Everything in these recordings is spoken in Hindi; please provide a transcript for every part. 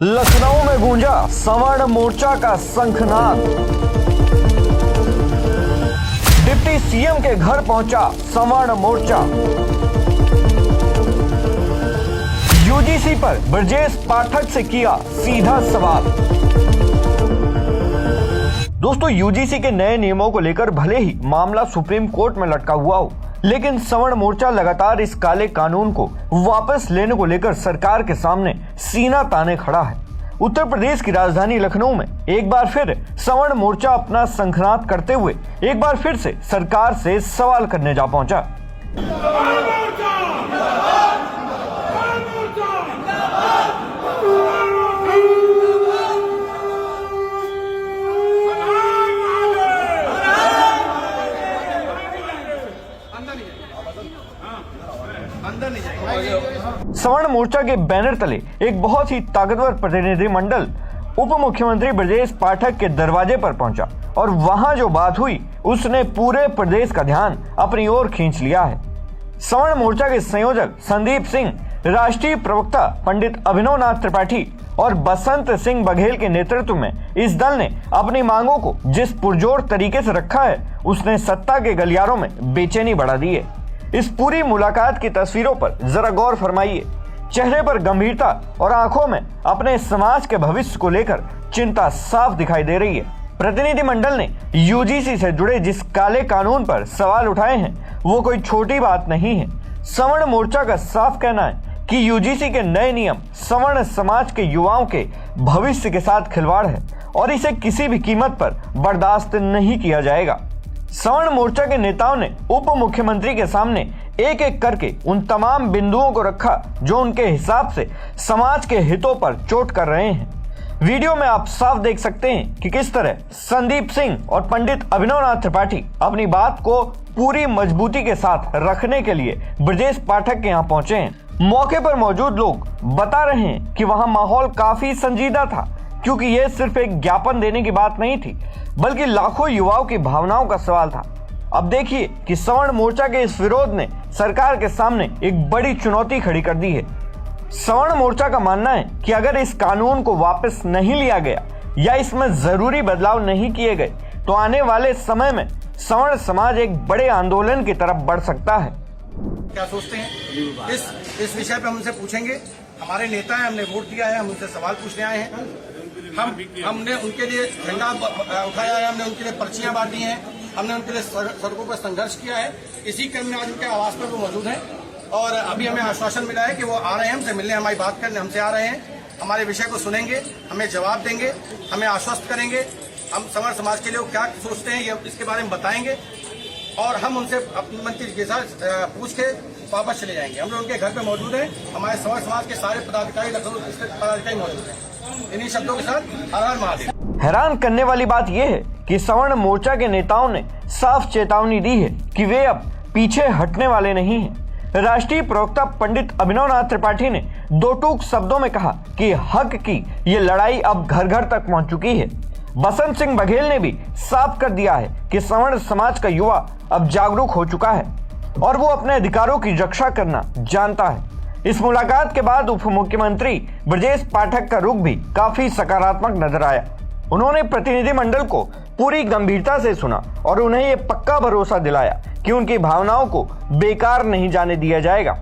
लखनऊ में गूंजा सवर्ण मोर्चा का शंखनाद। डिप्टी सीएम के घर पहुंचा सवर्ण मोर्चा। यूजीसी पर ब्रजेश पाठक से किया सीधा सवाल। दोस्तों, यूजीसी के नए नियमों को लेकर भले ही मामला सुप्रीम कोर्ट में लटका हुआ हो, लेकिन सवर्ण मोर्चा लगातार इस काले कानून को वापस लेने को लेकर सरकार के सामने सीना ताने खड़ा है। उत्तर प्रदेश की राजधानी लखनऊ में एक बार फिर सवर्ण मोर्चा अपना शंखनाद करते हुए एक बार फिर से सरकार से सवाल करने जा पहुंचा। सवर्ण मोर्चा के बैनर तले एक बहुत ही ताकतवर प्रतिनिधिमंडल उप मुख्यमंत्री ब्रजेश पाठक के दरवाजे पर पहुंचा और वहां जो बात हुई उसने पूरे प्रदेश का ध्यान अपनी ओर खींच लिया है। सवर्ण मोर्चा के संयोजक संदीप सिंह, राष्ट्रीय प्रवक्ता पंडित अभिनव नाथ त्रिपाठी और बसंत सिंह बघेल के नेतृत्व में इस दल ने अपनी मांगों को जिस पुरजोर तरीके से रखा है, उसने सत्ता के गलियारों में बेचैनी बढ़ा दी है। इस पूरी मुलाकात की तस्वीरों पर जरा गौर फरमाइए। चेहरे पर गंभीरता और आंखों में अपने समाज के भविष्य को लेकर चिंता साफ दिखाई दे रही है। प्रतिनिधिमंडल ने यूजीसी से जुड़े जिस काले कानून पर सवाल उठाए हैं, वो कोई छोटी बात नहीं है। सवर्ण मोर्चा का साफ कहना है कि यूजीसी के नए नियम सवर्ण समाज के युवाओं के भविष्य के साथ खिलवाड़ है और इसे किसी भी कीमत पर बर्दाश्त नहीं किया जाएगा। सवर्ण मोर्चा के नेताओं ने उप मुख्यमंत्री के सामने एक एक करके उन तमाम बिंदुओं को रखा जो उनके हिसाब से समाज के हितों पर चोट कर रहे हैं। वीडियो में आप साफ देख सकते हैं कि किस तरह संदीप सिंह और पंडित अभिनव नाथ त्रिपाठी अपनी बात को पूरी मजबूती के साथ रखने के लिए ब्रजेश पाठक के यहाँ पहुंचे हैं। मौके पर मौजूद लोग बता रहे हैं कि वहां माहौल काफी संजीदा था, क्योंकि यह सिर्फ एक ज्ञापन देने की बात नहीं थी, बल्कि लाखों युवाओं की भावनाओं का सवाल था। अब देखिए कि सवर्ण मोर्चा के इस विरोध ने सरकार के सामने एक बड़ी चुनौती खड़ी कर दी है। सवर्ण मोर्चा का मानना है कि अगर इस कानून को वापस नहीं लिया गया या इसमें जरूरी बदलाव नहीं किए गए तो आने वाले समय में सवर्ण समाज एक बड़े आंदोलन की तरफ बढ़ सकता है। क्या सोचते हैं इस विषय पे हम उनसे पूछेंगे। हमारे नेता हैं, हमने वोट दिया है, हम उनसे सवाल पूछने आए हैं। हमने उनके लिए झंडा उठाया है, हमने उनके लिए पर्चियां बांटी हैं, हमने उनके लिए सड़कों पर संघर्ष किया है। इसी क्रम में आज उनके आवास पर वो मौजूद हैं और अभी हमें आश्वासन मिला है कि वो आ रहे हैं हमसे मिलने, हमारी बात करने हमसे आ रहे हैं, हमारे विषय को सुनेंगे, हमें जवाब देंगे, हमें आश्वस्त करेंगे। हम सवर्ण समाज के लिए वो क्या सोचते हैं ये इसके बारे में बताएंगे और हम उनसे अपने मंत्री के साथ पूछ के वापस चले जाएंगे। हम लोग उनके घर पे मौजूद हैं, हमारे सवर्ण समाज के सारे पदाधिकारी लखनऊ पदाधिकारी मौजूद हैं। इन्हीं शब्दों के साथ हर हर महादेव। हैरान करने वाली बात यह है कि सवर्ण मोर्चा के नेताओं ने साफ चेतावनी दी है कि वे अब पीछे हटने वाले नहीं हैं। राष्ट्रीय प्रवक्ता पंडित अभिनव नाथ त्रिपाठी ने दो टूक शब्दों में कहा कि हक की ये लड़ाई अब घर घर तक पहुंच चुकी है। बसंत सिंह बघेल ने भी साफ कर दिया है कि सवर्ण समाज का युवा अब जागरूक हो चुका है और वो अपने अधिकारों की रक्षा करना जानता है। इस मुलाकात के बाद उप मुख्यमंत्री ब्रजेश पाठक का रुख भी काफी सकारात्मक नजर आया। उन्होंने प्रतिनिधिमंडल को पूरी गंभीरता से सुना और उन्हें ये पक्का भरोसा दिलाया कि उनकी भावनाओं को बेकार नहीं जाने दिया जाएगा।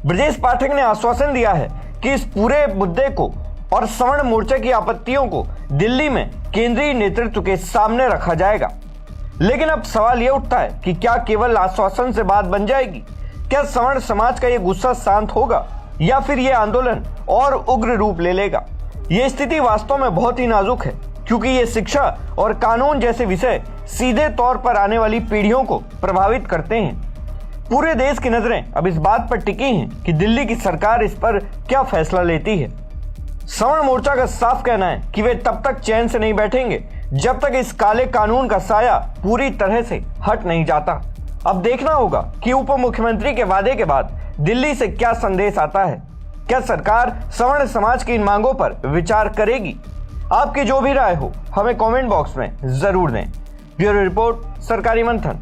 ब्रजेश पाठक ने आश्वासन दिया है कि इस पूरे मुद्दे को और सवर्ण मोर्चा की आपत्तियों को दिल्ली में केंद्रीय नेतृत्व के सामने रखा जाएगा। लेकिन अब सवाल यह उठता है कि क्या केवल आश्वासन से बात बन जाएगी? क्या सवर्ण समाज का ये गुस्सा शांत होगा या फिर ये आंदोलन और उग्र रूप ले लेगा? ये स्थिति वास्तव में बहुत ही नाजुक है, क्योंकि ये शिक्षा और कानून जैसे विषय सीधे तौर पर आने वाली पीढ़ियों को प्रभावित करते हैं। पूरे देश की नजरें अब इस बात पर टिकी हैं कि दिल्ली की सरकार इस पर क्या फैसला लेती है। सवर्ण मोर्चा का साफ कहना है कि वे तब तक चैन से नहीं बैठेंगे जब तक इस काले कानून का साया पूरी तरह से हट नहीं जाता। अब देखना होगा कि उप मुख्यमंत्री के वादे के बाद दिल्ली से क्या संदेश आता है। क्या सरकार सवर्ण समाज की इन मांगों पर विचार करेगी? आपकी जो भी राय हो हमें कमेंट बॉक्स में जरूर दें। ब्यूरो रिपोर्ट, सरकारी मंथन।